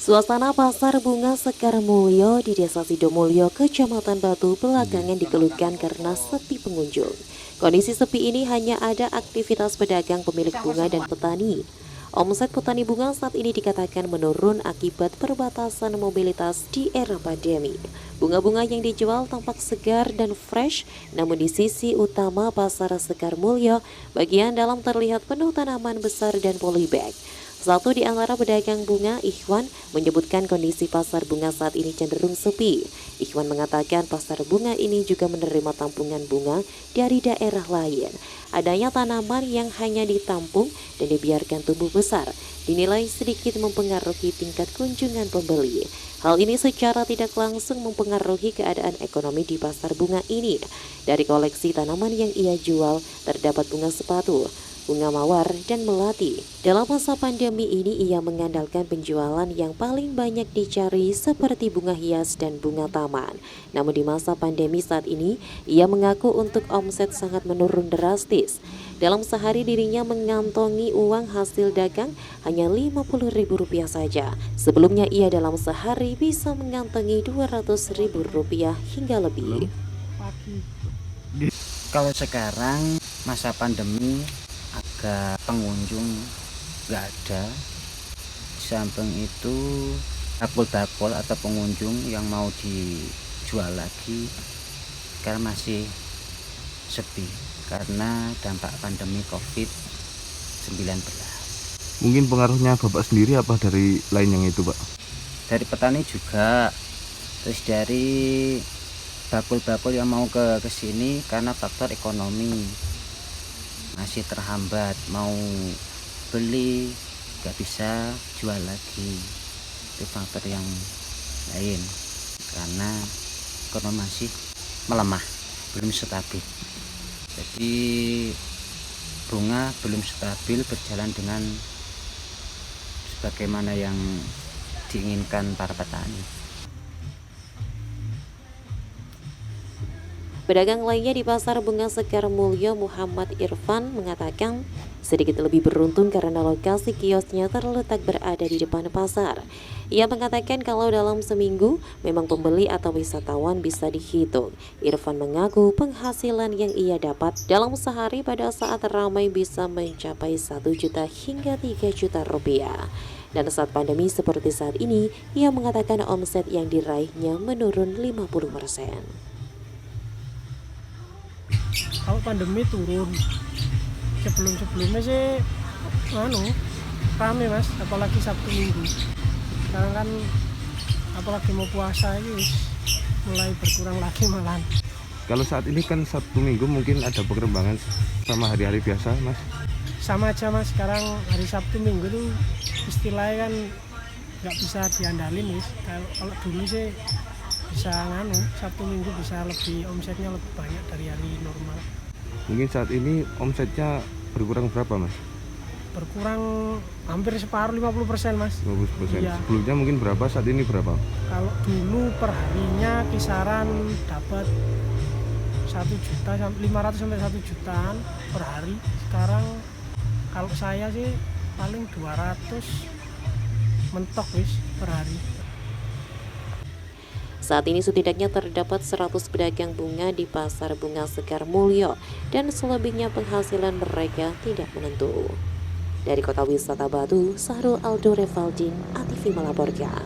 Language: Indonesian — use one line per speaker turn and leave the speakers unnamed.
Suasana pasar bunga Sekar Mulyo di Desa Sidomulyo, Kecamatan Batu belakangan dikeluhkan karena sepi pengunjung. Kondisi sepi ini hanya ada aktivitas pedagang, pemilik bunga dan petani. Omset petani bunga saat ini dikatakan menurun akibat perbatasan mobilitas di era pandemi. Bunga-bunga yang dijual tampak segar dan fresh, namun di sisi utama pasar Sekar Mulyo, bagian dalam terlihat penuh tanaman besar dan polybag. Satu di antara pedagang bunga, Ikhwan, menyebutkan kondisi pasar bunga saat ini cenderung sepi. Ikhwan mengatakan pasar bunga ini juga menerima tampungan bunga dari daerah lain. Adanya tanaman yang hanya ditampung dan dibiarkan tumbuh besar, dinilai sedikit mempengaruhi tingkat kunjungan pembeli. Hal ini secara tidak langsung mempengaruhi keadaan ekonomi di pasar bunga ini. Dari koleksi tanaman yang ia jual, terdapat bunga sepatu, bunga mawar, dan melati. Dalam masa pandemi ini, ia mengandalkan penjualan yang paling banyak dicari seperti bunga hias dan bunga taman. Namun di masa pandemi saat ini, ia mengaku untuk omset sangat menurun drastis. Dalam sehari dirinya mengantongi uang hasil dagang hanya Rp50.000 saja. Sebelumnya ia dalam sehari bisa mengantongi Rp200.000 hingga lebih.
Kalau sekarang masa pandemi agak pengunjung nggak ada. Di samping itu bakul-bakul atau pengunjung yang mau dijual lagi sekarang masih sepi karena dampak pandemi COVID-19.
Mungkin pengaruhnya Bapak sendiri apa dari lain yang itu, Pak?
Dari petani juga, terus dari bakul-bakul yang mau ke sini karena faktor ekonomi masih terhambat, mau beli gak bisa, jual lagi. Itu faktor yang lain karena ekonomi masih melemah, belum stabil. Jadi bunga belum stabil berjalan dengan sebagaimana yang diinginkan para petani.
Pedagang lainnya di pasar bunga Sekar Mulyo, Muhammad Irfan, mengatakan sedikit lebih beruntung karena lokasi kiosnya terletak berada di depan pasar. Ia mengatakan kalau dalam seminggu memang pembeli atau wisatawan bisa dihitung. Irfan mengaku penghasilan yang ia dapat dalam sehari pada saat ramai bisa mencapai 1 juta hingga 3 juta rupiah. Dan saat pandemi seperti saat ini, ia mengatakan omset yang diraihnya menurun 50%.
Kalau pandemi turun, sebelumnya sih rame mas, apalagi Sabtu Minggu. Sekarang kan apalagi mau puasa ini mulai berkurang lagi malahan.
Kalau saat ini kan Sabtu Minggu mungkin ada perkembangan sama hari-hari biasa, Mas?
Sama aja mas, sekarang hari Sabtu Minggu tuh istilahnya kan nggak bisa diandalin mas. Kalau dulu sih bisa Sabtu Minggu bisa lebih, omsetnya lebih banyak dari hari normal.
Mungkin saat ini omsetnya berkurang berapa, Mas?
Berkurang hampir separuh, 50% mas.
50%.
Iya.
Sebelumnya mungkin berapa, saat ini berapa?
Kalau dulu perharinya kisaran dapat 1.500.000 sampai 1 jutaan per hari. Sekarang kalau saya sih paling 200 mentok wis per hari.
Saat ini setidaknya terdapat 100 pedagang bunga di pasar bunga Sekar Mulyo dan selebihnya penghasilan mereka tidak menentu. Dari Kota Wisata Batu, Sahrul Aldo Revaldin, ATV melaporkan.